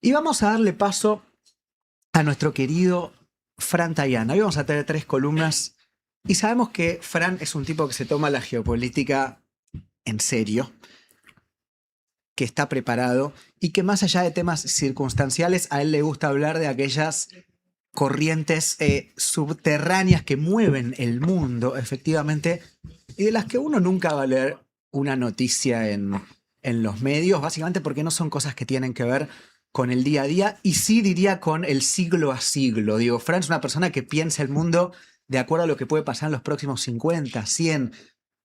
Y vamos a darle paso a nuestro querido Fran Tayana. Hoy vamos a tener 3 columnas y sabemos que Fran es un tipo que se toma la geopolítica en serio, que está preparado y que más allá de temas circunstanciales, a él le gusta hablar de aquellas corrientes subterráneas que mueven el mundo, efectivamente, y de las que uno nunca va a leer una noticia en los medios, básicamente porque no son cosas que tienen que ver con el día a día, y sí diría con el siglo a siglo. Digo, Fran es una persona que piensa el mundo de acuerdo a lo que puede pasar en los próximos 50, 100,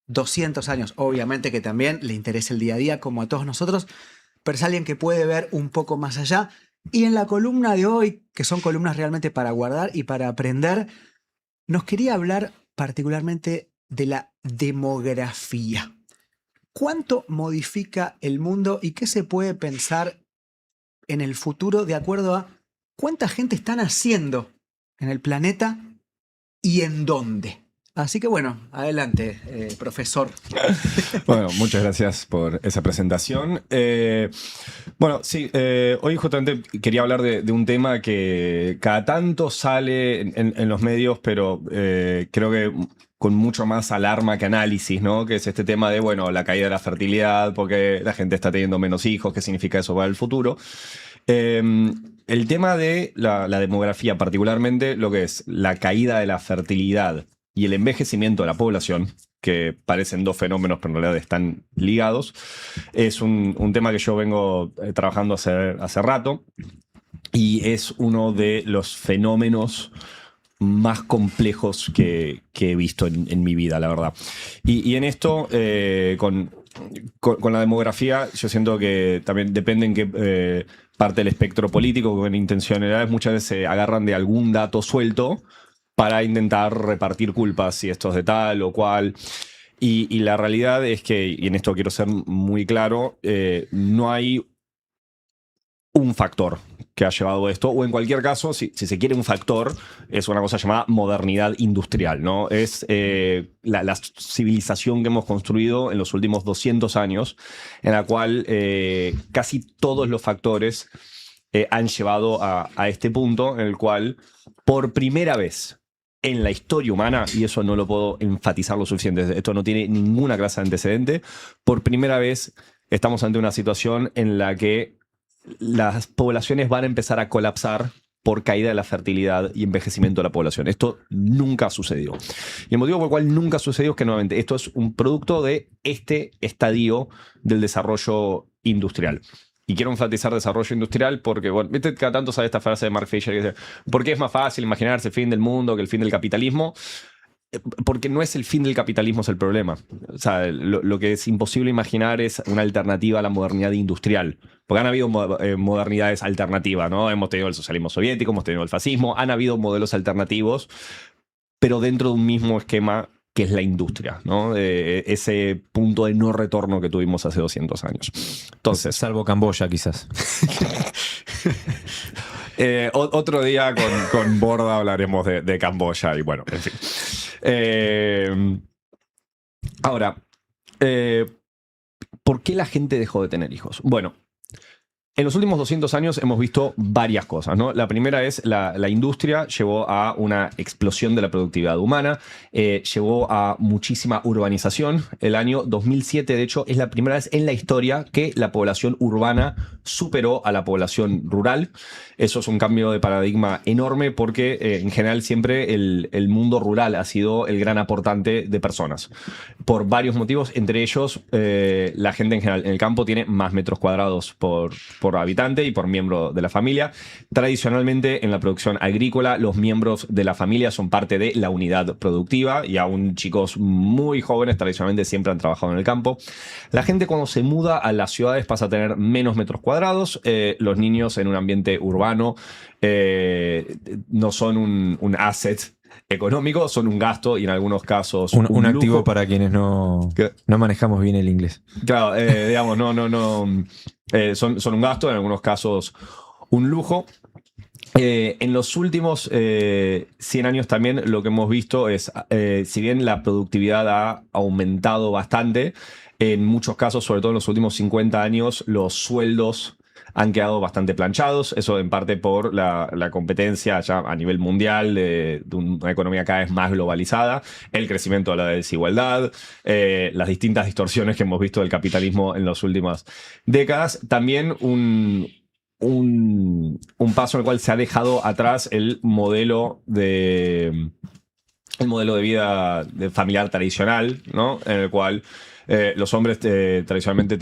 200 años. Obviamente que también le interesa el día a día, como a todos nosotros, pero es alguien que puede ver un poco más allá. Y en la columna de hoy, que son columnas realmente para guardar y para aprender, nos quería hablar particularmente de la demografía. ¿Cuánto modifica el mundo y qué se puede pensar en el futuro de acuerdo a cuánta gente están haciendo en el planeta y en dónde? Así que bueno, adelante, profesor. Bueno, muchas gracias por esa presentación. Bueno, sí, hoy justamente quería hablar de un tema que cada tanto sale en los medios, pero creo que con mucho más alarma que análisis, ¿no? Que es este tema de, bueno, la caída de la fertilidad, porque la gente está teniendo menos hijos, ¿qué significa eso para el futuro? El tema de la demografía, particularmente lo que es la caída de la fertilidad y el envejecimiento de la población, que parecen dos fenómenos pero en realidad están ligados, es un tema que yo vengo trabajando hace rato y es uno de los fenómenos más complejos que he visto en mi vida, la verdad. Y en esto, con la demografía, yo siento que también depende en qué parte del espectro político, con intencionalidades, muchas veces se agarran de algún dato suelto para intentar repartir culpas, si esto es de tal o cual. Y la realidad es que, y en esto quiero ser muy claro, no hay un factor que ha llevado a esto, o en cualquier caso, si se quiere un factor, es una cosa llamada modernidad industrial, ¿no? Es la civilización que hemos construido en los últimos 200 años, en la cual casi todos los factores han llevado a este punto en el cual, por primera vez en la historia humana, y eso no lo puedo enfatizar lo suficiente, esto no tiene ninguna clase de antecedente, por primera vez estamos ante una situación en la que las poblaciones van a empezar a colapsar por caída de la fertilidad y envejecimiento de la población. Esto nunca sucedió. Y el motivo por el cual nunca sucedió es que, nuevamente, esto es un producto de este estadio del desarrollo industrial. Y quiero enfatizar desarrollo industrial porque, bueno, viste, cada tanto sale esta frase de Mark Fisher que dice, ¿por qué es más fácil imaginarse el fin del mundo que el fin del capitalismo? Porque no es el fin del capitalismo, es el problema. O sea, lo que es imposible imaginar es una alternativa a la modernidad industrial. Porque han habido modernidades alternativas, ¿no? Hemos tenido el socialismo soviético, hemos tenido el fascismo, han habido modelos alternativos, pero dentro de un mismo esquema que es la industria, ¿no? Ese punto de no retorno que tuvimos hace 200 años. Entonces, salvo Camboya, quizás. Otro día con Borda hablaremos de Camboya y bueno, en fin. Ahora, ¿por qué la gente dejó de tener hijos? Bueno, en los últimos 200 años hemos visto varias cosas, ¿no? La primera es la industria llevó a una explosión de la productividad humana, llevó a muchísima urbanización. El año 2007, de hecho, es la primera vez en la historia que la población urbana superó a la población rural. Eso es un cambio de paradigma enorme porque en general siempre el mundo rural ha sido el gran aportante de personas. Por varios motivos, entre ellos la gente en general en el campo tiene más metros cuadrados por habitante y por miembro de la familia. Tradicionalmente en la producción agrícola los miembros de la familia son parte de la unidad productiva y aún chicos muy jóvenes tradicionalmente siempre han trabajado en el campo. La gente cuando se muda a las ciudades pasa a tener menos metros cuadrados. Los niños en un ambiente urbano no son un asset económico, son un gasto y en algunos casos un activo para quienes no manejamos bien el inglés. Claro, digamos, son un gasto, en algunos casos un lujo. En los últimos 100 años también lo que hemos visto es, si bien la productividad ha aumentado bastante, en muchos casos, sobre todo en los últimos 50 años, los sueldos han quedado bastante planchados. Eso en parte por la competencia ya a nivel mundial de una economía cada vez más globalizada, el crecimiento de la desigualdad, las distintas distorsiones que hemos visto del capitalismo en las últimas décadas. También un paso en el cual se ha dejado atrás el modelo de vida familiar tradicional, ¿no? En el cual los hombres tradicionalmente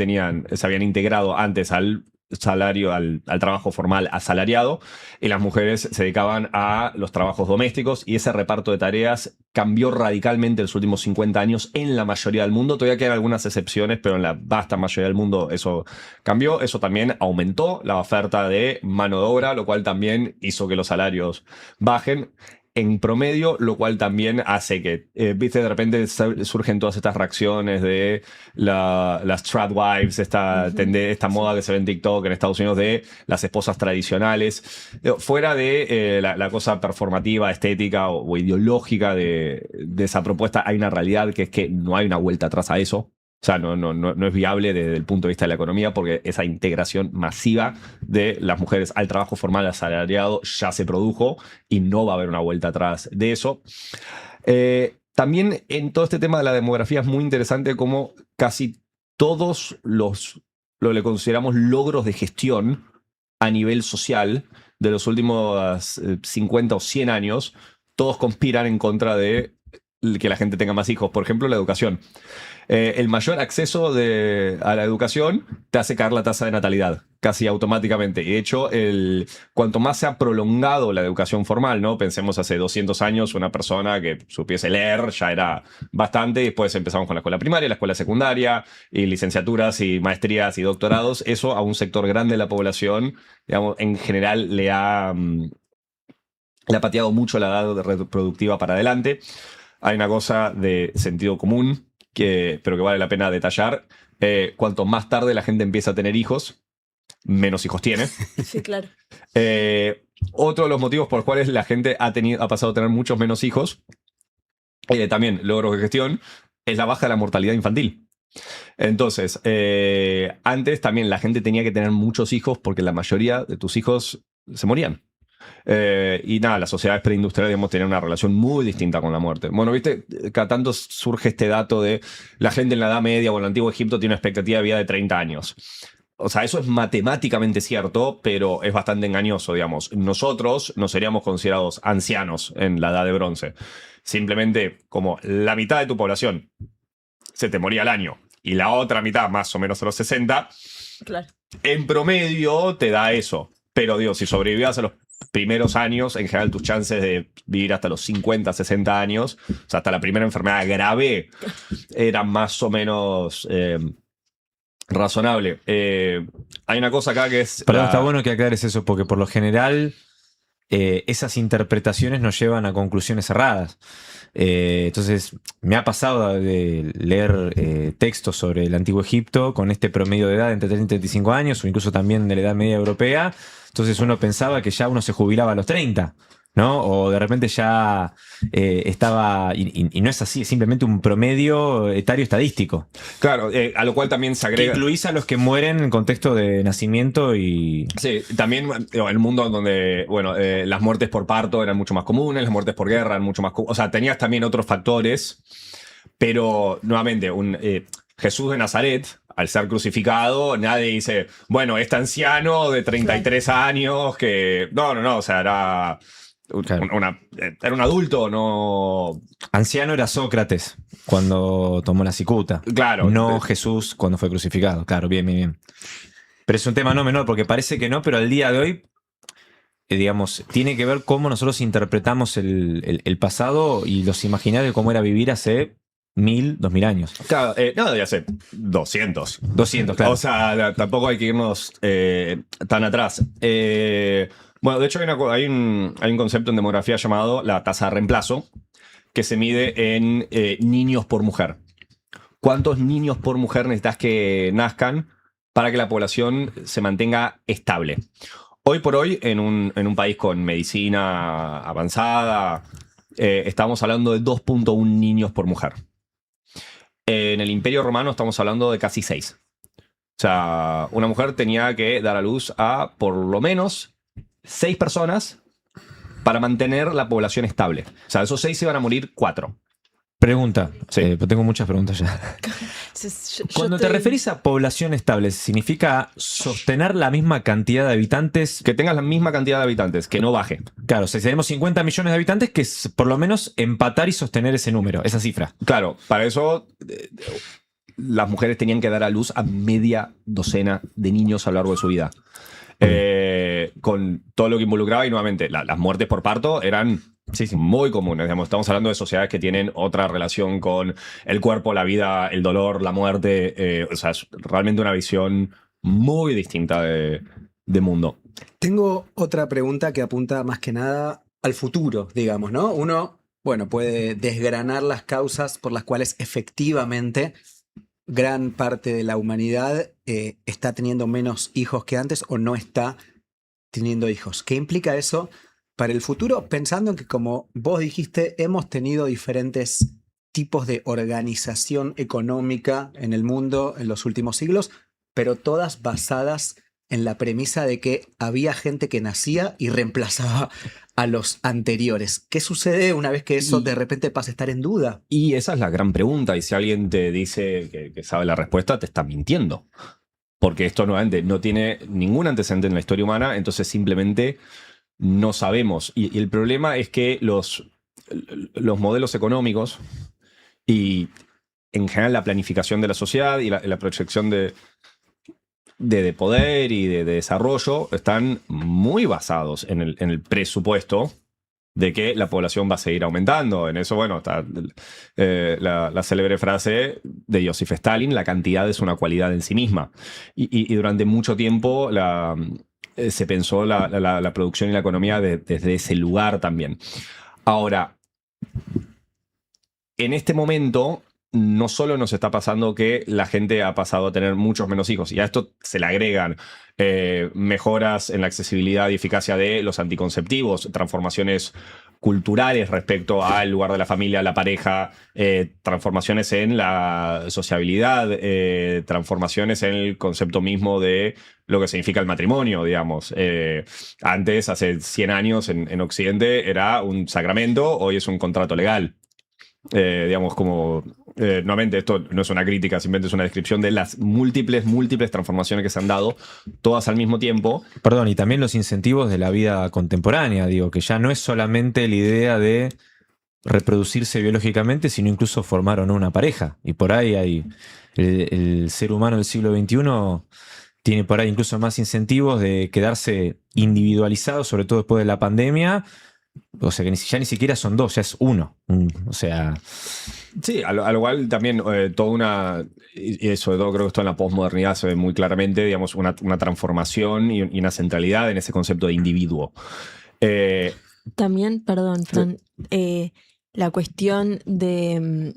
se habían integrado antes al salario, al trabajo formal asalariado, y las mujeres se dedicaban a los trabajos domésticos, y ese reparto de tareas cambió radicalmente en los últimos 50 años en la mayoría del mundo. Todavía quedan algunas excepciones, pero en la vasta mayoría del mundo eso cambió. Eso también aumentó la oferta de mano de obra, lo cual también hizo que los salarios bajen en promedio, lo cual también hace que, viste, de repente surgen todas estas reacciones de las trad wives, esta moda que se ve en TikTok en Estados Unidos de las esposas tradicionales. Fuera de la cosa performativa, estética o ideológica de esa propuesta, hay una realidad que es que no hay una vuelta atrás a eso. O sea, no es viable desde el punto de vista de la economía, porque esa integración masiva de las mujeres al trabajo formal asalariado ya se produjo y no va a haber una vuelta atrás de eso. También en todo este tema de la demografía es muy interesante cómo casi todos lo que consideramos logros de gestión a nivel social de los últimos 50 o 100 años, todos conspiran en contra de que la gente tenga más hijos. Por ejemplo, la educación. El mayor acceso a la educación te hace caer la tasa de natalidad, casi automáticamente. Y de hecho, cuanto más se ha prolongado la educación formal, ¿no? Pensemos hace 200 años, una persona que supiese leer ya era bastante, y después empezamos con la escuela primaria, la escuela secundaria, y licenciaturas, y maestrías, y doctorados. Eso a un sector grande de la población, digamos, en general le ha pateado mucho la edad reproductiva para adelante. Hay una cosa de sentido común, pero que vale la pena detallar. Cuanto más tarde la gente empieza a tener hijos, menos hijos tiene. Sí, claro. Otro de los motivos por los cuales la gente ha pasado a tener muchos menos hijos, también logros de gestión, es la baja de la mortalidad infantil. Entonces, antes también la gente tenía que tener muchos hijos porque la mayoría de tus hijos se morían. Y nada, las sociedades preindustriales, digamos, tenían una relación muy distinta con la muerte. Bueno, viste, cada tanto surge este dato de la gente en la Edad Media o en el Antiguo Egipto tiene una expectativa de vida de 30 años. O sea, eso es matemáticamente cierto, pero es bastante engañoso, digamos. Nosotros no seríamos considerados ancianos en la Edad de Bronce. Simplemente, como la mitad de tu población se te moría al año y la otra mitad más o menos a los 60, Claro. en promedio te da eso. Pero, digo, si sobrevivías a los primeros años, en general tus chances de vivir hasta los 50, 60 años, o sea, hasta la primera enfermedad grave, eran más o menos razonable. Hay una cosa acá que es... Pero está bueno que aclares eso, porque por lo general esas interpretaciones nos llevan a conclusiones erradas. Entonces, me ha pasado de leer textos sobre el Antiguo Egipto con este promedio de edad entre 30 y 35 años, o incluso también de la Edad Media Europea. Entonces uno pensaba que ya uno se jubilaba a los 30, ¿no? O de repente ya estaba... Y no es así, es simplemente un promedio etario estadístico. Claro, a lo cual también se agrega... Que incluís a los que mueren en contexto de nacimiento y... Sí, también el mundo donde, bueno, las muertes por parto eran mucho más comunes, las muertes por guerra eran mucho más comunes. O sea, tenías también otros factores, pero nuevamente, Jesús de Nazaret, al ser crucificado, nadie dice, bueno, este anciano de 33 años que... No, o sea, era... Era un adulto, no... Anciano era Sócrates cuando tomó la cicuta. Claro. No Jesús cuando fue crucificado. Claro, bien. Pero es un tema no menor, porque parece que no, pero al día de hoy, digamos, tiene que ver cómo nosotros interpretamos el pasado y los imaginarios de cómo era vivir hace 1000, 2000 años. Claro, no, ya sé, 200. 200, claro. O sea, tampoco hay que irnos tan atrás. Bueno, de hecho hay un concepto en demografía llamado la tasa de reemplazo, que se mide en niños por mujer. ¿Cuántos niños por mujer necesitas que nazcan para que la población se mantenga estable? Hoy por hoy, en un país con medicina avanzada, estamos hablando de 2.1 niños por mujer. En el Imperio Romano estamos hablando de casi 6. sea, una mujer tenía que dar a luz a por lo menos 6 personas para mantener la población estable. O sea, de esos 6 se iban a morir 4. Pregunta, Sí. pues tengo muchas preguntas ya. Cuando te referís a población estable, ¿significa sostener la misma cantidad de habitantes? Que tengas la misma cantidad de habitantes, que no baje. Claro, si tenemos 50 millones de habitantes, que es por lo menos empatar y sostener ese número, esa cifra. Claro, para eso las mujeres tenían que dar a luz a media docena de niños a lo largo de su vida. Con todo lo que involucraba, y nuevamente, las muertes por parto eran muy comunes. Digamos, estamos hablando de sociedades que tienen otra relación con el cuerpo, la vida, el dolor, la muerte. O sea, es realmente una visión muy distinta de mundo. Tengo otra pregunta que apunta más que nada al futuro, digamos, ¿no? Uno, bueno, puede desgranar las causas por las cuales efectivamente gran parte de la humanidad está teniendo menos hijos que antes o no está teniendo hijos. ¿Qué implica eso para el futuro? Pensando en que, como vos dijiste, hemos tenido diferentes tipos de organización económica en el mundo en los últimos siglos, pero todas basadas en la premisa de que había gente que nacía y reemplazaba a los anteriores. ¿Qué sucede una vez que eso de repente pasa a estar en duda? Y esa es la gran pregunta. Y si alguien te dice que sabe la respuesta, te está mintiendo. Porque esto nuevamente no tiene ningún antecedente en la historia humana, entonces simplemente no sabemos. Y el problema es que los modelos económicos y en general la planificación de la sociedad y la proyección de poder y de desarrollo están muy basados en el presupuesto de que la población va a seguir aumentando. En eso, bueno, está la célebre frase de Joseph Stalin: la cantidad es una cualidad en sí misma. Y durante mucho tiempo se pensó la producción y la economía desde ese lugar también. Ahora, en este momento, no solo nos está pasando que la gente ha pasado a tener muchos menos hijos, y a esto se le agregan mejoras en la accesibilidad y eficacia de los anticonceptivos, transformaciones culturales respecto al lugar de la familia, la pareja, transformaciones en la sociabilidad, transformaciones en el concepto mismo de lo que significa el matrimonio, digamos. Antes, hace 100 años en Occidente, era un sacramento, hoy es un contrato legal. Digamos, como nuevamente, esto no es una crítica, simplemente es una descripción de las múltiples transformaciones que se han dado, todas al mismo tiempo. Perdón, y también los incentivos de la vida contemporánea, digo, que ya no es solamente la idea de reproducirse biológicamente, sino incluso formar o no una pareja. Y por ahí hay el ser humano del siglo XXI tiene por ahí incluso más incentivos de quedarse individualizado, sobre todo después de la pandemia. O sea, que ya ni siquiera son 2, ya es 1. O sea... Sí, a lo cual también toda una... Y sobre todo creo que esto en la posmodernidad se ve muy claramente, digamos, una transformación y una centralidad en ese concepto de individuo. También, perdón, Fran, la cuestión de...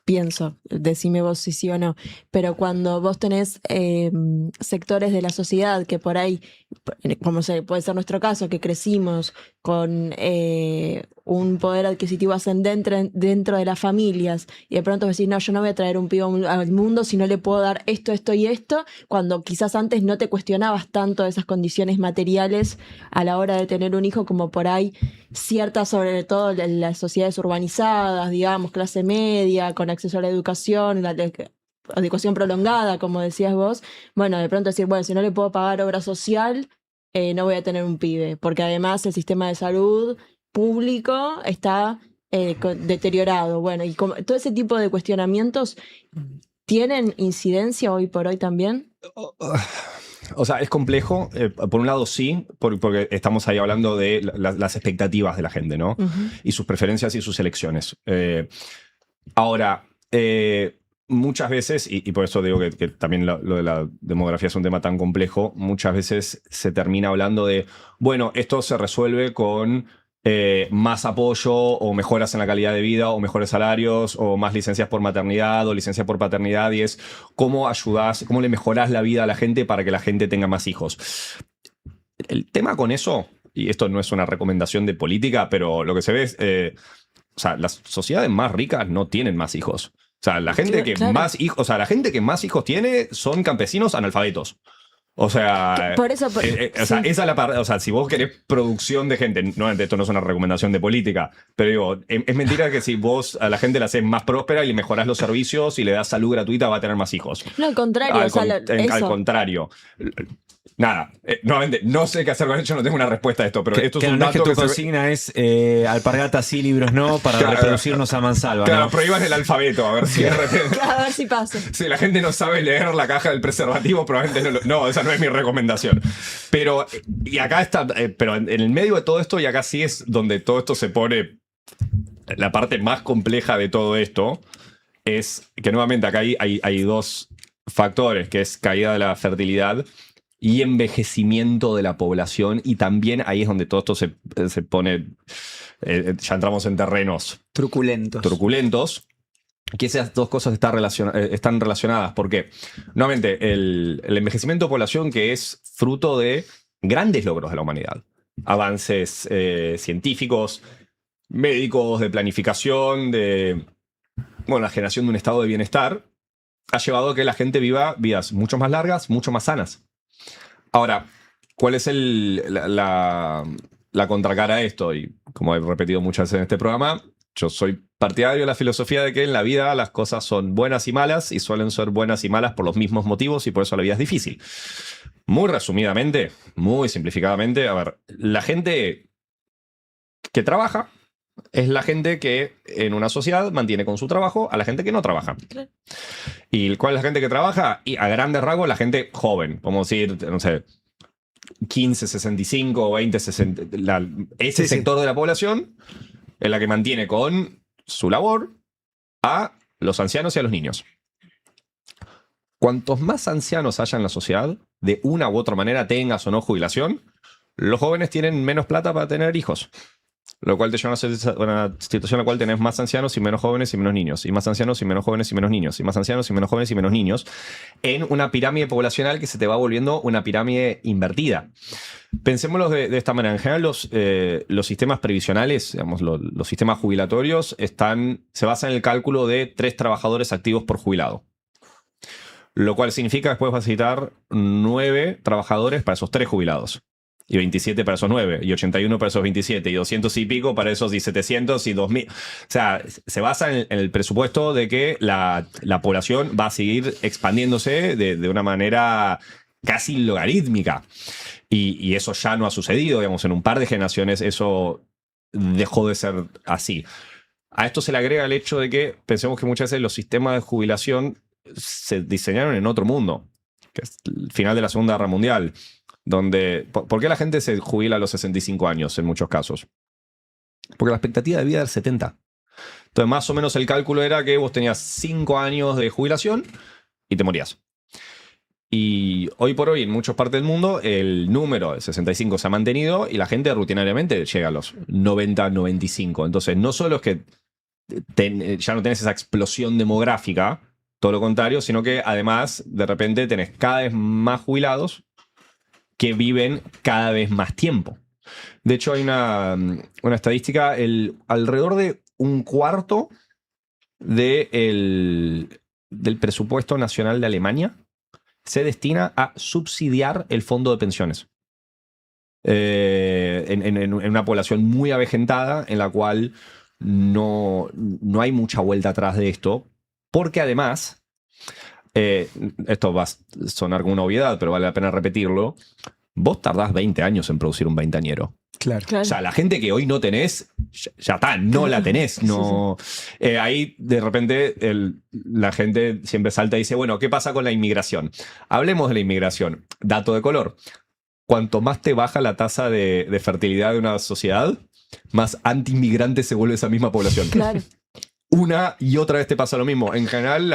pienso, decime vos si sí o no, pero cuando vos tenés sectores de la sociedad que por ahí, como puede ser nuestro caso, que crecimos con un poder adquisitivo ascendente dentro de las familias, y de pronto decís, no, yo no voy a traer un pibe al mundo si no le puedo dar esto, esto y esto, cuando quizás antes no te cuestionabas tanto esas condiciones materiales a la hora de tener un hijo, como por ahí ciertas, sobre todo en las sociedades urbanizadas, digamos, clase media, con acceso a la educación prolongada, como decías vos. Bueno, de pronto decir, bueno, si no le puedo pagar obra social, no voy a tener un pibe, porque además el sistema de salud público está deteriorado. Bueno, y todo ese tipo de cuestionamientos tienen incidencia hoy por hoy también. O sea, es complejo. Por un lado, sí, porque estamos ahí hablando de las expectativas de la gente, ¿no? Y sus preferencias y sus elecciones. Ahora, muchas veces, y por eso digo que también lo de la demografía es un tema tan complejo, muchas veces se termina hablando de, bueno, esto se resuelve con más apoyo o mejoras en la calidad de vida o mejores salarios o más licencias por maternidad o licencias por paternidad, y es cómo ayudás, cómo le mejorás la vida a la gente para que la gente tenga más hijos. El tema con eso, y esto no es una recomendación de política, pero lo que se ve es, o sea, las sociedades más ricas no tienen más hijos. O sea, la gente que Claro. más hijos, o sea, la gente que más hijos tiene son campesinos analfabetos. O sea, Por eso, o sea, sí. esa es la parte. O sea, si vos querés producción de gente, no, esto no es una recomendación de política, pero digo, es mentira que si vos a la gente la haces más próspera y le mejorás los servicios y le das salud gratuita, va a tener más hijos. No, al contrario, o sea, Al eso. contrario. Nada, nuevamente, no sé qué hacer con esto, no tengo una respuesta a esto, pero esto es un no es que dato tu que se ve- consigna es alpargatas sí, libros no, para Claro. reproducirnos a mansalva, Claro, ¿no? prohíban el alfabeto, a ver si de repente. A ver si pasa. Si la gente no sabe leer la caja del preservativo, probablemente no. No, esa no es mi recomendación. Pero, y acá está, pero en el medio de todo esto, y acá sí es donde todo esto se pone, la parte más compleja de todo esto, es que nuevamente acá hay dos factores, que es caída de la fertilidad y envejecimiento de la población, y también ahí es donde todo esto se pone, ya entramos en terrenos Truculentos. truculentos, que esas dos cosas están relacionadas, porque nuevamente el envejecimiento de población, que es fruto de grandes logros de la humanidad, avances científicos, médicos, de planificación, de la generación de un estado de bienestar, ha llevado a que la gente viva vidas mucho más largas, mucho más sanas. Ahora, ¿cuál es la contracara a esto? Y como he repetido muchas veces en este programa, yo soy partidario de la filosofía de que en la vida las cosas son buenas y malas, y suelen ser buenas y malas por los mismos motivos, y por eso la vida es difícil. Muy resumidamente, muy simplificadamente, a ver, la gente que trabaja es la gente que en una sociedad mantiene con su trabajo a la gente que no trabaja. Claro. ¿Y cuál es la gente que trabaja? Y a grandes rasgos, la gente joven, vamos a decir, no sé, 15, 65 o 20, 60, ese Sí, sí. sector de la población es la que mantiene con su labor a los ancianos y a los niños. Cuantos más ancianos haya en la sociedad, de una u otra manera, tengas o no jubilación, los jóvenes tienen menos plata para tener hijos. Lo cual te lleva a una situación en la cual tenés más ancianos y menos jóvenes y menos niños, y más ancianos y menos jóvenes y menos niños, y más ancianos y menos jóvenes y menos niños, en una pirámide poblacional que se te va volviendo una pirámide invertida. Pensémoslo de esta manera. En general, los sistemas previsionales, digamos, los sistemas jubilatorios, se basan en el cálculo de 3 trabajadores activos por jubilado. Lo cual significa que después vas a necesitar 9 trabajadores para esos 3 jubilados. Y 27 para esos 9, y 81 para esos 27, y 200 y pico para esos, y 700 y 2000. O sea, se basa en el presupuesto de que la población va a seguir expandiéndose de una manera casi logarítmica. Y eso ya no ha sucedido, digamos, en un par de generaciones eso dejó de ser así. A esto se le agrega el hecho de que pensemos que muchas veces los sistemas de jubilación se diseñaron en otro mundo, que es el final de la Segunda Guerra Mundial. ¿Por qué la gente se jubila a los 65 años en muchos casos? Porque la expectativa de vida era 70. Entonces, más o menos el cálculo era que vos tenías 5 años de jubilación y te morías. Y hoy por hoy, en muchas partes del mundo, el número de 65 se ha mantenido y la gente rutinariamente llega a los 90, 95. Entonces, no solo es que ya no tenés esa explosión demográfica, todo lo contrario, sino que además, de repente, tenés cada vez más jubilados que viven cada vez más tiempo. De hecho, hay una estadística, alrededor de un cuarto del presupuesto nacional de Alemania se destina a subsidiar el fondo de pensiones. En una población muy avejentada, en la cual no hay mucha vuelta atrás de esto, porque además, esto va a sonar como una obviedad, pero vale la pena repetirlo, vos tardás 20 años en producir un veinteañero. Claro. Claro. O sea, la gente que hoy no tenés, ya está, no la tenés. No. Ahí, de repente, la gente siempre salta y dice, bueno, ¿qué pasa con la inmigración? Hablemos de la inmigración. Dato de color. Cuanto más te baja la tasa de fertilidad de una sociedad, más anti-inmigrante se vuelve esa misma población. Claro. Una y otra vez te pasa lo mismo. En general,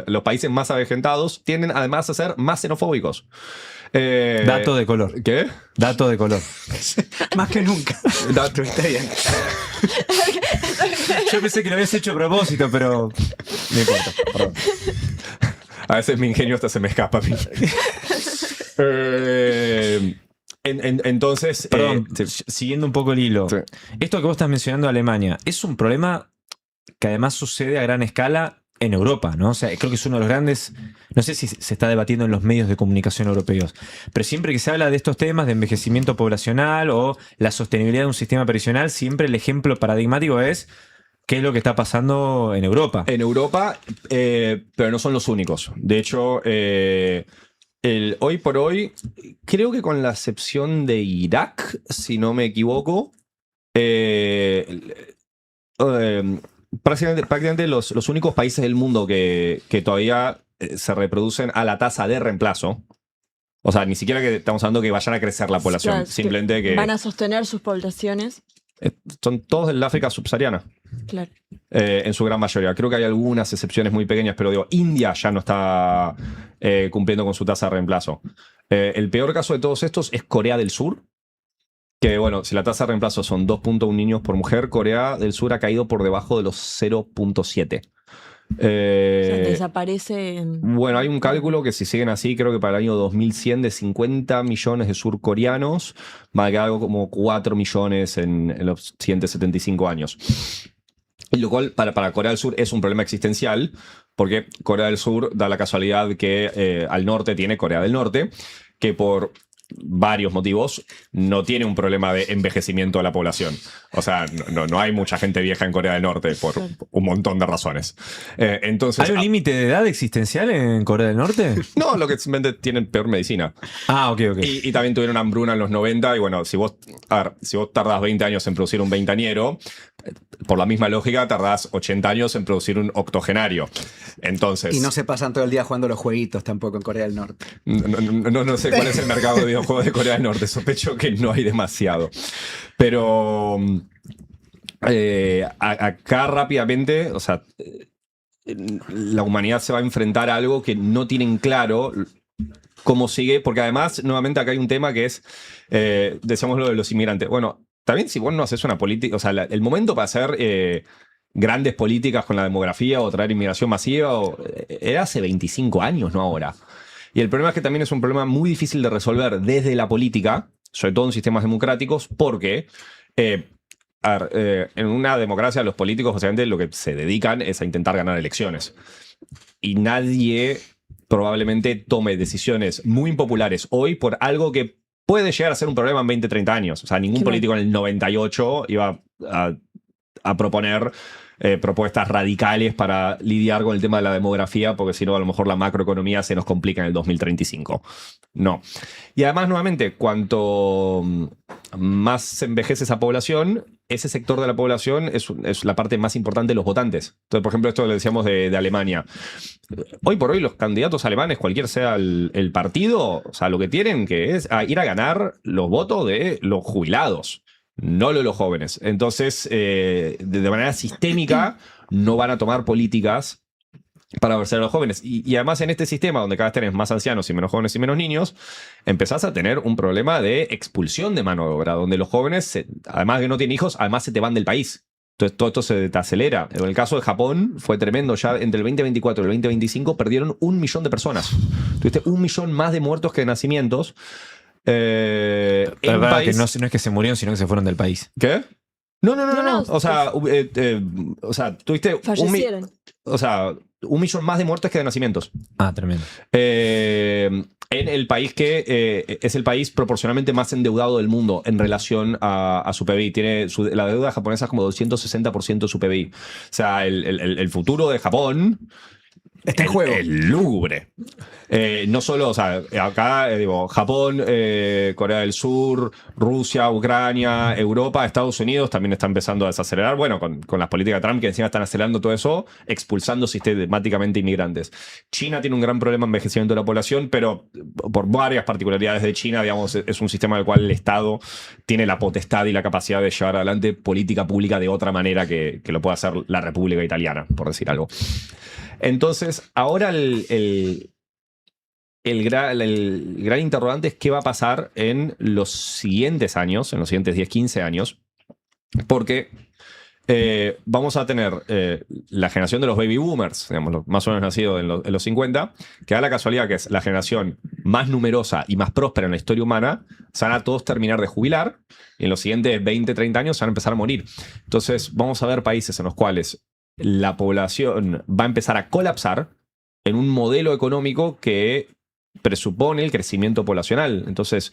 los países más avejentados tienden además a ser más xenofóbicos. Dato de color. ¿Qué? Dato de color. Más que nunca. Dato. Está bien. Yo pensé que lo habías hecho a propósito, pero no importa. Perdón. A veces mi ingenio hasta se me escapa a mí. Entonces, Perdón, sí. siguiendo un poco el hilo. Sí. Esto que vos estás mencionando de Alemania, ¿es un problema que además sucede a gran escala en Europa, ¿no? O sea, creo que es uno de los grandes, no sé si se está debatiendo en los medios de comunicación europeos, pero siempre que se habla de estos temas de envejecimiento poblacional o la sostenibilidad de un sistema previsional, siempre el ejemplo paradigmático es qué es lo que está pasando en Europa. En Europa, pero no son los únicos. De hecho, hoy por hoy, creo que con la excepción de Irak, si no me equivoco, prácticamente los únicos países del mundo que todavía se reproducen a la tasa de reemplazo. O sea, ni siquiera que estamos hablando que vayan a crecer la población, Claro, simplemente que van a sostener sus poblaciones. son todos del África subsahariana. Claro. En su gran mayoría. Creo que hay algunas excepciones muy pequeñas, pero digo, India ya no está cumpliendo con su tasa de reemplazo. El peor caso de todos estos es Corea del Sur, que bueno, si la tasa de reemplazo son 2.1 niños por mujer, Corea del Sur ha caído por debajo de los 0.7. O sea, desaparece. Bueno, hay un cálculo que si siguen así, creo que para el año 2100 de 50 millones de surcoreanos va a quedar algo como 4 millones en los siguientes 75 años. Y lo cual para Corea del Sur es un problema existencial, porque Corea del Sur da la casualidad que al norte tiene Corea del Norte, que por varios motivos no tiene un problema de envejecimiento de la población. O sea, no hay mucha gente vieja en Corea del Norte por un montón de razones. Entonces, ¿Hay un límite de edad existencial en Corea del Norte? no, lo que simplemente tienen peor medicina. Ah, ok. Y también tuvieron hambruna en los 90 y bueno, si vos tardás 20 años en producir un veinteañero, por la misma lógica tardás 80 años en producir un octogenario. Entonces... Y no se pasan todo el día jugando los jueguitos tampoco en Corea del Norte. No sé cuál es el mercado de videojuegos de Corea del Norte. Sospecho que no hay demasiado. Pero acá rápidamente, o sea, la humanidad se va a enfrentar a algo que no tienen claro cómo sigue, porque además, nuevamente acá hay un tema que es, decíamos lo de los inmigrantes. Bueno, también si vos no haces una política, o sea, el momento para hacer grandes políticas con la demografía o traer inmigración masiva era hace 25 años, no ahora. Y el problema es que también es un problema muy difícil de resolver desde la política, sobre todo en sistemas democráticos, porque en una democracia los políticos básicamente lo que se dedican es a intentar ganar elecciones. Y nadie probablemente tome decisiones muy impopulares hoy por algo que puede llegar a ser un problema en 20, 30 años. O sea, ningún político en el 98 iba a proponer propuestas radicales para lidiar con el tema de la demografía, porque si no, a lo mejor la macroeconomía se nos complica en el 2035. No. Y además, nuevamente, cuanto más se envejece esa población, ese sector de la población es la parte más importante de los votantes. Entonces, por ejemplo, esto lo decíamos de Alemania. Hoy por hoy, los candidatos alemanes, cualquier sea el partido, o sea, lo que tienen que es ir a ganar los votos de los jubilados, no lo de los jóvenes. Entonces, de manera sistémica, no van a tomar políticas para favorecer a los jóvenes. Y además, en este sistema, donde cada vez tenés más ancianos y menos jóvenes y menos niños, empezás a tener un problema de expulsión de mano de obra, donde los jóvenes, además de que no tienen hijos, además se te van del país. Entonces, todo esto se te acelera. En el caso de Japón, fue tremendo. Ya entre el 2024 y el 2025 perdieron 1 millón de personas. Tuviste 1 millón más de muertos que de nacimientos. Verdad, que no es que se murieron, sino que se fueron del país. ¿Qué? No. No, O sea, tuviste fallecieron. 1 millón más de muertes que de nacimientos. Ah, tremendo. En el país que es el país proporcionalmente más endeudado del mundo en relación a su PBI. La deuda japonesa es como 260% de su PBI. O sea, el futuro de Japón está en juego. Es lúgubre. No solo, o sea, acá digo, Japón, Corea del Sur, Rusia, Ucrania, Europa, Estados Unidos también está empezando a desacelerar. Bueno, con las políticas de Trump, que encima están acelerando todo eso, expulsando sistemáticamente inmigrantes. China tiene un gran problema de envejecimiento de la población, pero por varias particularidades de China, digamos, es un sistema en el cual el Estado tiene la potestad y la capacidad de llevar adelante política pública de otra manera que lo puede hacer la República Italiana, por decir algo. Entonces, ahora el gran interrogante es qué va a pasar en los siguientes años, en los siguientes 10, 15 años, porque vamos a tener la generación de los baby boomers, digamos, los más o menos nacidos en los 50, que da la casualidad que es la generación más numerosa y más próspera en la historia humana. Se van a todos terminar de jubilar y en los siguientes 20, 30 años se van a empezar a morir. Entonces, vamos a ver países en los cuales la población va a empezar a colapsar en un modelo económico que presupone el crecimiento poblacional. Entonces,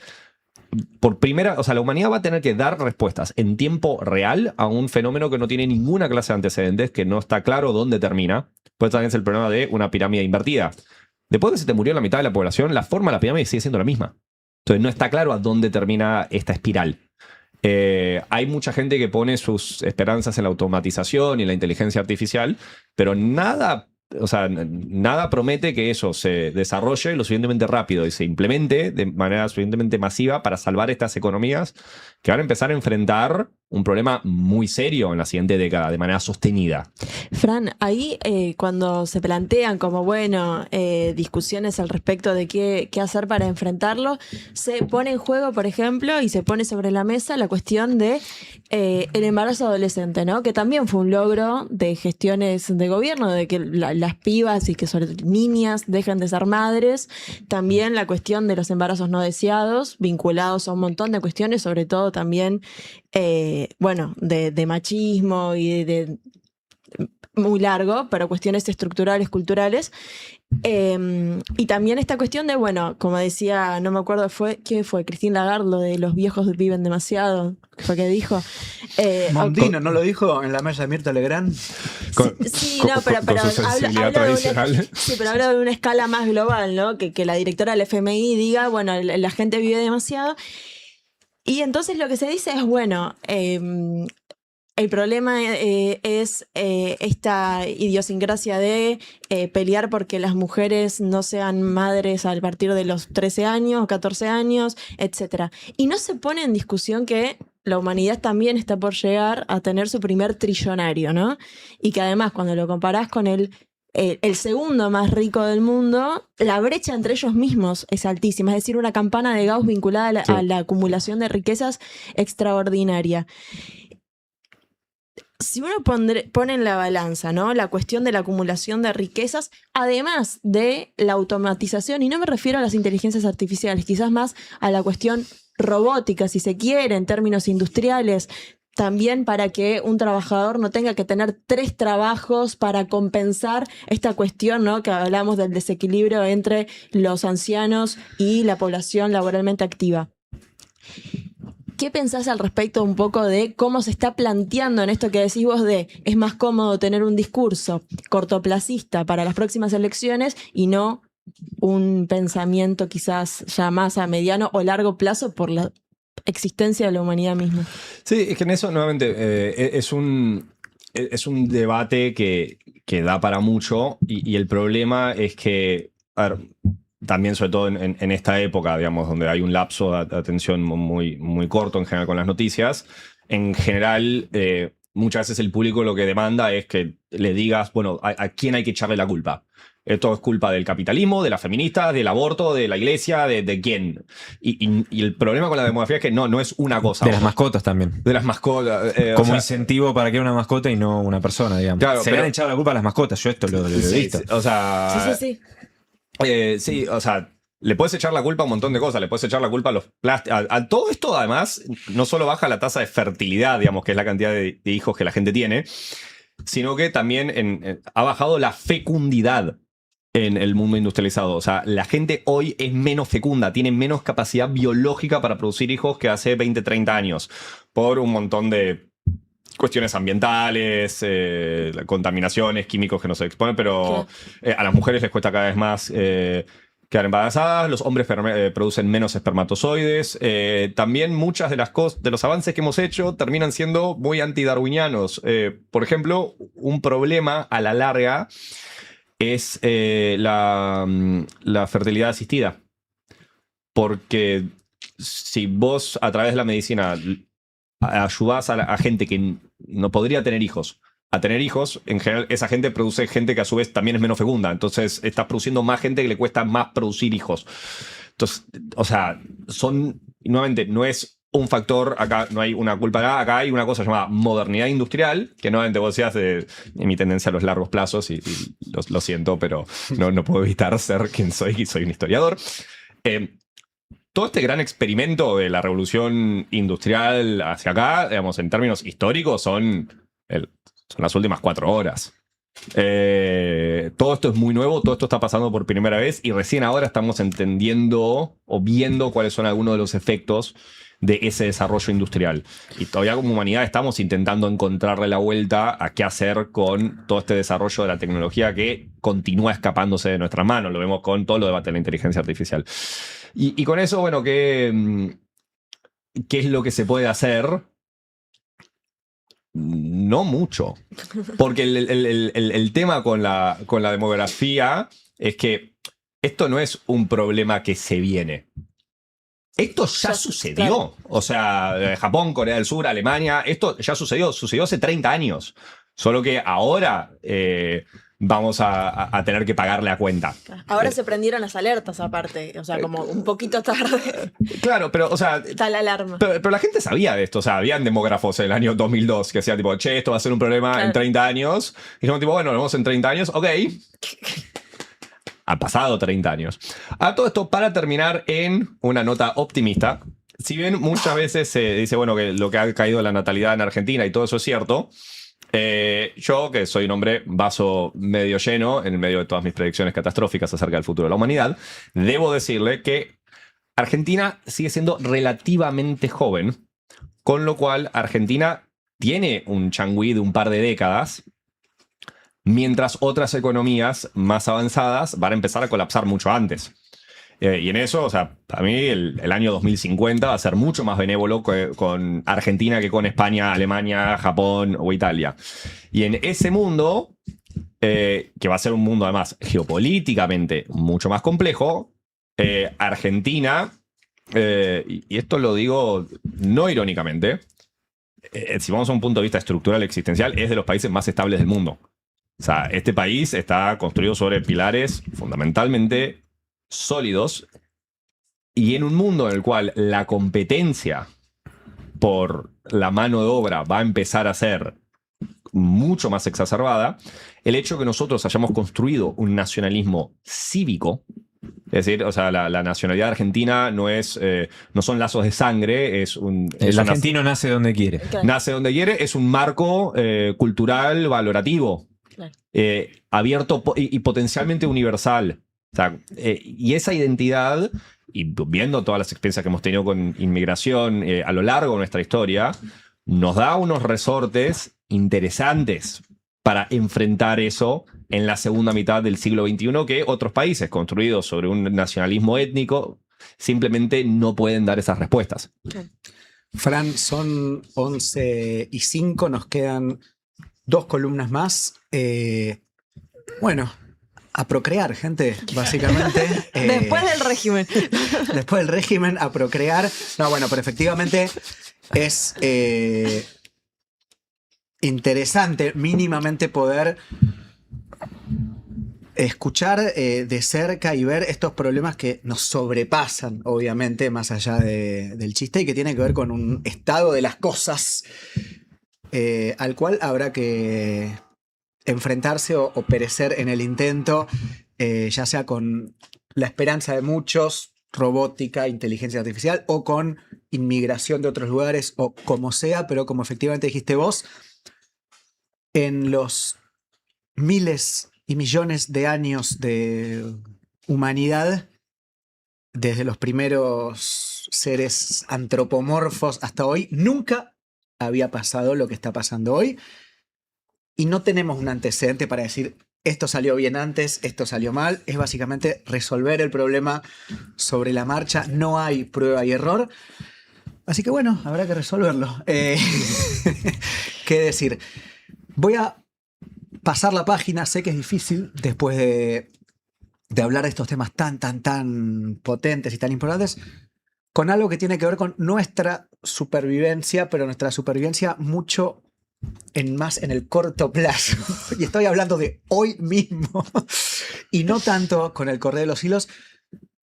por primera, o sea, la humanidad va a tener que dar respuestas en tiempo real a un fenómeno que no tiene ninguna clase de antecedentes, que no está claro dónde termina. Pues también es el problema de una pirámide invertida. Después de que se te murió la mitad de la población, la forma de la pirámide sigue siendo la misma. Entonces no está claro a dónde termina esta espiral. Hay mucha gente que pone sus esperanzas en la automatización y en la inteligencia artificial, pero nada, o sea, nada promete que eso se desarrolle lo suficientemente rápido y se implemente de manera suficientemente masiva para salvar estas economías que van a empezar a enfrentar un problema muy serio en la siguiente década de manera sostenida. Fran, ahí cuando se plantean como, bueno, discusiones al respecto de qué hacer para enfrentarlo, se pone en juego, por ejemplo, y se pone sobre la mesa la cuestión de el embarazo adolescente, ¿no? Que también fue un logro de gestiones de gobierno, de que las pibas y que sobre todo niñas dejen de ser madres. También la cuestión de los embarazos no deseados, vinculados a un montón de cuestiones, sobre todo también, bueno, de machismo y de muy largo, pero cuestiones estructurales, culturales. Y también esta cuestión de, bueno, como decía, no me acuerdo, ¿quién fue? Christine Lagarde, lo de los viejos viven demasiado, que fue que dijo. Mondino, ¿no lo dijo en la mesa de Mirta Legrand? Sí, no, pero con su sensibilidad tradicional. Sí, pero habla de una escala más global, ¿no? Que la directora del FMI diga, bueno, la gente vive demasiado. Y entonces lo que se dice es, bueno, el problema es esta idiosincrasia de pelear porque las mujeres no sean madres a partir de los 13 años, 14 años, etc. Y no se pone en discusión que la humanidad también está por llegar a tener su primer trillonario, ¿no? Y que además cuando lo comparás con el segundo más rico del mundo, la brecha entre ellos mismos es altísima, es decir, una campana de Gauss vinculada a la acumulación de riquezas extraordinaria. Si uno pone en la balanza, ¿no?, la cuestión de la acumulación de riquezas, además de la automatización, y no me refiero a las inteligencias artificiales, quizás más a la cuestión robótica, si se quiere, en términos industriales, también para que un trabajador no tenga que tener 3 trabajos para compensar esta cuestión, ¿no?, que hablamos del desequilibrio entre los ancianos y la población laboralmente activa. ¿Qué pensás al respecto un poco de cómo se está planteando en esto que decís vos de es más cómodo tener un discurso cortoplacista para las próximas elecciones y no un pensamiento quizás ya más a mediano o largo plazo por la existencia de la humanidad misma? Sí, es que en eso nuevamente es un debate que da para mucho y el problema es que, a ver, también sobre todo en esta época, digamos, donde hay un lapso de atención muy, muy corto en general con las noticias, en general muchas veces el público lo que demanda es que le digas, bueno, ¿a quién hay que echarle la culpa? Esto es culpa del capitalismo, de las feministas, del aborto, de la iglesia, de quién. Y el problema con la demografía es que no es una cosa. De las mascotas también. De las mascotas. Como incentivo para que haya una mascota y no una persona, digamos. Claro, se le han echado la culpa a las mascotas, yo esto lo he visto. O sea... Sí. Sí, o sea, le puedes echar la culpa a un montón de cosas, le puedes echar la culpa a los plásticos. A todo esto, además, no solo baja la tasa de fertilidad, digamos, que es la cantidad de hijos que la gente tiene, sino que también ha bajado la fecundidad en el mundo industrializado. O sea, la gente hoy es menos fecunda, tiene menos capacidad biológica para producir hijos que hace 20, 30 años, por un montón de cuestiones ambientales, contaminaciones, químicos que no se exponen, pero a las mujeres les cuesta cada vez más quedar embarazadas, los hombres producen menos espermatozoides, también muchas de los avances que hemos hecho terminan siendo muy antidarwinianos. Por ejemplo, un problema a la larga es la fertilidad asistida, porque si vos a través de la medicina ayudás a gente que no podría tener hijos a tener hijos, en general esa gente produce gente que a su vez también es menos fecunda, entonces estás produciendo más gente que le cuesta más producir hijos. Entonces, o sea, nuevamente, no es un factor, acá no hay una culpa, acá hay una cosa llamada modernidad industrial, que nuevamente vos decías de mi tendencia a los largos plazos, y lo siento, pero no puedo evitar ser quien soy, y soy un historiador. Todo este gran experimento de la revolución industrial hacia acá, digamos, en términos históricos, son son las últimas 4 horas. Todo esto es muy nuevo, todo esto está pasando por primera vez y recién ahora estamos entendiendo o viendo cuáles son algunos de los efectos de ese desarrollo industrial. Y todavía como humanidad estamos intentando encontrarle la vuelta a qué hacer con todo este desarrollo de la tecnología que continúa escapándose de nuestras manos. Lo vemos con todo lo debate de la inteligencia artificial. Y con eso, bueno, ¿qué es lo que se puede hacer? No mucho. Porque el tema con la demografía es que esto no es un problema que se viene. Esto ya sucedió. Claro. O sea, Japón, Corea del Sur, Alemania, esto ya sucedió hace 30 años. Solo que ahora vamos a tener que pagarle a cuenta. Ahora se prendieron las alertas aparte, o sea, como un poquito tarde Claro, pero, o sea, está la alarma. pero la gente sabía de esto. O sea, habían demógrafos en el año 2002 que decían tipo, che, esto va a ser un problema en Claro. 30 años. Y dijimos tipo, bueno, lo vemos en 30 años, ok. Han pasado 30 años. A todo esto, para terminar en una nota optimista, si bien muchas veces se dice, bueno, que lo que ha caído la natalidad en Argentina y todo eso es cierto, yo, que soy un hombre vaso medio lleno, en medio de todas mis predicciones catastróficas acerca del futuro de la humanidad, debo decirle que Argentina sigue siendo relativamente joven, con lo cual Argentina tiene un changüí de un par de décadas, mientras otras economías más avanzadas van a empezar a colapsar mucho antes. Y en eso, o sea, para mí el año 2050 va a ser mucho más benévolo con Argentina que con España, Alemania, Japón o Italia. Y en ese mundo, que va a ser un mundo además geopolíticamente mucho más complejo, Argentina, y esto lo digo no irónicamente, si vamos a un punto de vista estructural existencial, es de los países más estables del mundo. O sea, este país está construido sobre pilares fundamentalmente sólidos y en un mundo en el cual la competencia por la mano de obra va a empezar a ser mucho más exacerbada, el hecho que nosotros hayamos construido un nacionalismo cívico, es decir, o sea, la nacionalidad argentina no son lazos de sangre, es El argentino nace donde quiere. Claro. nace donde quiere, es un marco cultural valorativo. Claro. Abierto y potencialmente universal. O sea, y esa identidad, y viendo todas las experiencias que hemos tenido con inmigración a lo largo de nuestra historia, nos da unos resortes interesantes para enfrentar eso en la segunda mitad del siglo XXI que otros países construidos sobre un nacionalismo étnico simplemente no pueden dar esas respuestas. Fran, son 11:05, nos quedan 2 columnas más. Bueno, a procrear, gente, básicamente. Después del régimen. Después del régimen, a procrear. No, bueno, pero efectivamente es interesante mínimamente poder escuchar de cerca y ver estos problemas que nos sobrepasan, obviamente, más allá del chiste y que tienen que ver con un estado de las cosas al cual habrá que enfrentarse o perecer en el intento, ya sea con la esperanza de muchos, robótica, inteligencia artificial, o con inmigración de otros lugares, o como sea, pero como efectivamente dijiste vos, en los miles y millones de años de humanidad, desde los primeros seres antropomorfos hasta hoy, nunca había pasado lo que está pasando hoy. Y no tenemos un antecedente para decir esto salió bien antes, esto salió mal. Es básicamente resolver el problema sobre la marcha. No hay prueba y error. Así que bueno, habrá que resolverlo. ¿Qué decir? Voy a pasar la página. Sé que es difícil después de hablar de estos temas tan potentes y tan importantes, con algo que tiene que ver con nuestra supervivencia, pero nuestra supervivencia mucho más en el corto plazo. Y estoy hablando de hoy mismo. Y no tanto con el correr de los hilos,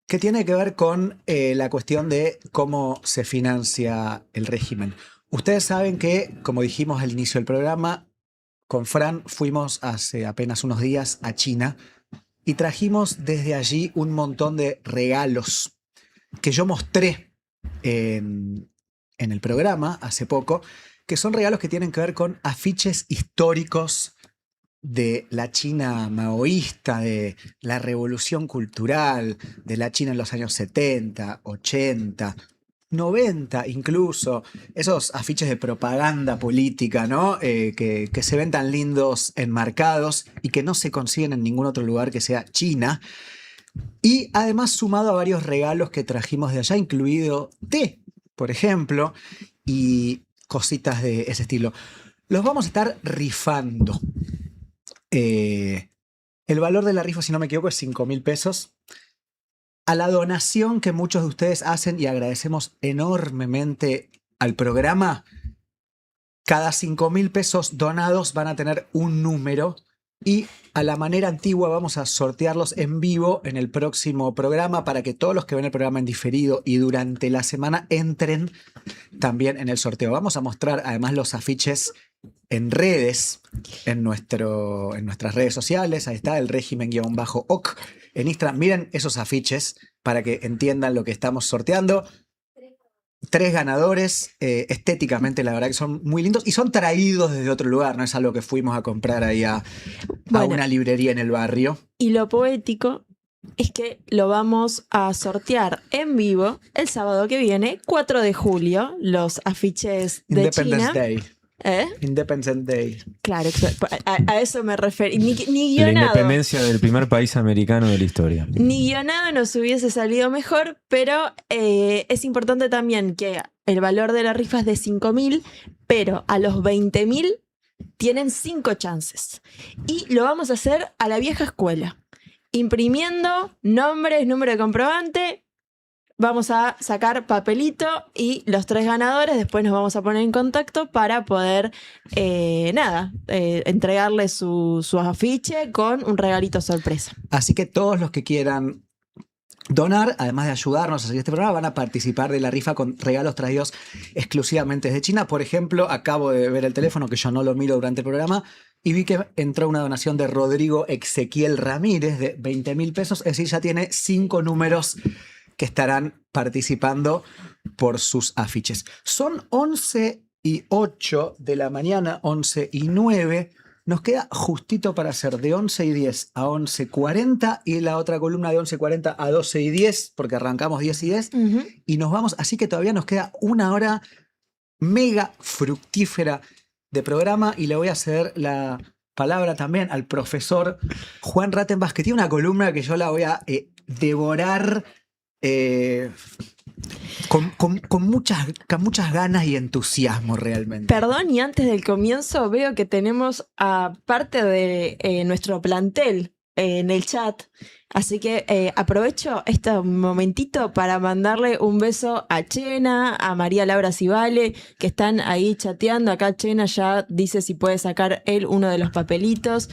que tiene que ver con la cuestión de cómo se financia el régimen. Ustedes saben que, como dijimos al inicio del programa, con Fran fuimos hace apenas unos días a China y trajimos desde allí un montón de regalos que yo mostré en el programa hace poco que son regalos que tienen que ver con afiches históricos de la China maoísta, de la revolución cultural, de la China en los años 70, 80, 90 incluso, esos afiches de propaganda política, ¿no? Que se ven tan lindos enmarcados y que no se consiguen en ningún otro lugar que sea China. Y además sumado a varios regalos que trajimos de allá, incluido té, por ejemplo, y cositas de ese estilo. Los vamos a estar rifando. El valor de la rifa, si no me equivoco, es 5.000 pesos. A la donación que muchos de ustedes hacen, y agradecemos enormemente al programa, cada 5.000 pesos donados van a tener un número, y a la manera antigua vamos a sortearlos en vivo en el próximo programa para que todos los que ven el programa en diferido y durante la semana entren también en el sorteo. Vamos a mostrar además los afiches en redes, en nuestras redes sociales. Ahí está el régimen_oc en Instagram. Miren esos afiches para que entiendan lo que estamos sorteando. 3 ganadores, estéticamente la verdad que son muy lindos y son traídos desde otro lugar, no es algo que fuimos a comprar ahí a una librería en el barrio. Y lo poético es que lo vamos a sortear en vivo el sábado que viene, 4 de julio, los afiches de Independence China. Day. ¿Eh? Independence Day. Claro, a eso me refiero. Ni La guionado. independencia del primer país americano de la historia. Ni guionado nos hubiese salido mejor, pero es importante también que el valor de la rifa es de 5.000, pero a los 20.000 tienen 5 chances. Y lo vamos a hacer a la vieja escuela, imprimiendo nombres, número de comprobante. Vamos a sacar papelito y los 3 ganadores después nos vamos a poner en contacto para poder, entregarles su afiche con un regalito sorpresa. Así que todos los que quieran donar, además de ayudarnos a seguir este programa, van a participar de la rifa con regalos traídos exclusivamente desde China. Por ejemplo, acabo de ver el teléfono, que yo no lo miro durante el programa, y vi que entró una donación de Rodrigo Ezequiel Ramírez de 20.000 pesos. Es decir, ya tiene 5 números que estarán participando por sus afiches. Son 11:08 de la mañana, 11:09. Nos queda justito para hacer de 11:10 a 11:40 y la otra columna de 11:40 a 12:10, porque arrancamos 10:10 y nos vamos. Así que todavía nos queda una hora mega fructífera de programa y le voy a ceder la palabra también al profesor Juan Rattenbach, que tiene una columna que yo la voy a devorar con muchas ganas y entusiasmo realmente. Perdón, y antes del comienzo veo que tenemos a parte de nuestro plantel en el chat, así que aprovecho este momentito para mandarle un beso a Chena, a María Laura Civale, que están ahí chateando. Acá Chena ya dice si puede sacar él uno de los papelitos.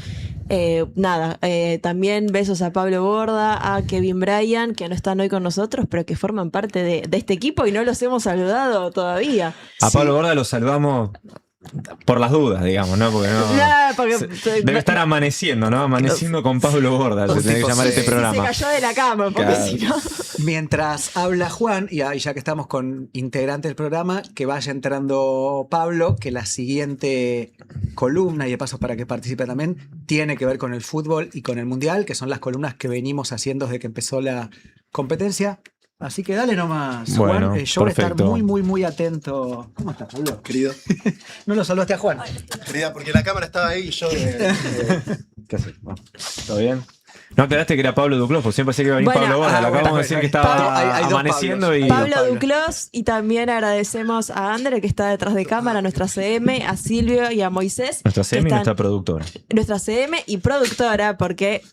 También besos a Pablo Borda, a Kevin Bryan, que no están hoy con nosotros, pero que forman parte de este equipo y no los hemos saludado todavía. A Pablo Borda lo saludamos por las dudas, digamos, ¿no? Porque debe estar amaneciendo, ¿no? Amaneciendo con Pablo Borda, se tiene que llamar este programa. Se cayó de la cama, porque si no... Mientras habla Juan, y ya que estamos con integrantes del programa, que vaya entrando Pablo, que la siguiente columna, y de paso para que participe también, tiene que ver con el fútbol y con el mundial, que son las columnas que venimos haciendo desde que empezó la competencia. Así que dale nomás, bueno, Juan. Yo voy a estar perfecto. muy atento. ¿Cómo estás, Pablo? Querido. No lo saludaste a Juan. Querida, porque la cámara estaba ahí y yo... ¿Qué haces? ¿Todo bien? No aclaraste que era Pablo Duclos, porque siempre sé que iba a venir Bueno, Pablo Borda. Lo acabamos de decir que estaba hay dos amaneciendo Pablos. y... Pablo Pablo. Duclos, y también agradecemos a Andre, que está detrás de cámara, a nuestra CM, a Silvio y a Moisés. Nuestra que CM y están- nuestra productora. nuestra CM y productora, porque,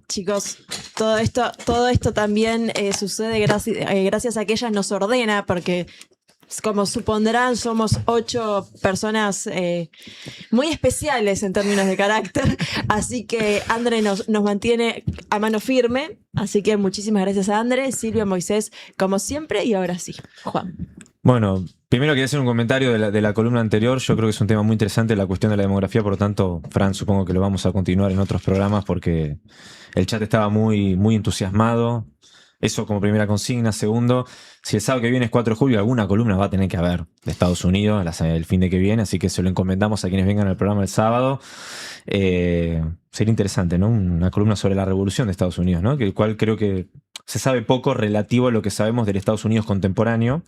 chicos, todo esto también sucede gracias a que ella nos ordena, porque, como supondrán, somos 8 personas muy especiales en términos de carácter, así que Andre nos mantiene a mano firme, así que muchísimas gracias a Andre, Silvio, Moisés, como siempre, y ahora sí, Juan. Bueno, primero quería hacer un comentario de la columna anterior. Yo creo que es un tema muy interesante la cuestión de la demografía, por lo tanto, Fran, supongo que lo vamos a continuar en otros programas porque el chat estaba muy entusiasmado. Eso como primera consigna. Segundo, si el sábado que viene es 4 de julio, alguna columna va a tener que haber de Estados Unidos el fin de que viene, así que se lo encomendamos a quienes vengan al programa el sábado. Sería interesante, ¿no? Una columna sobre la revolución de Estados Unidos, ¿no? Que el cual creo que se sabe poco relativo a lo que sabemos del Estados Unidos contemporáneo.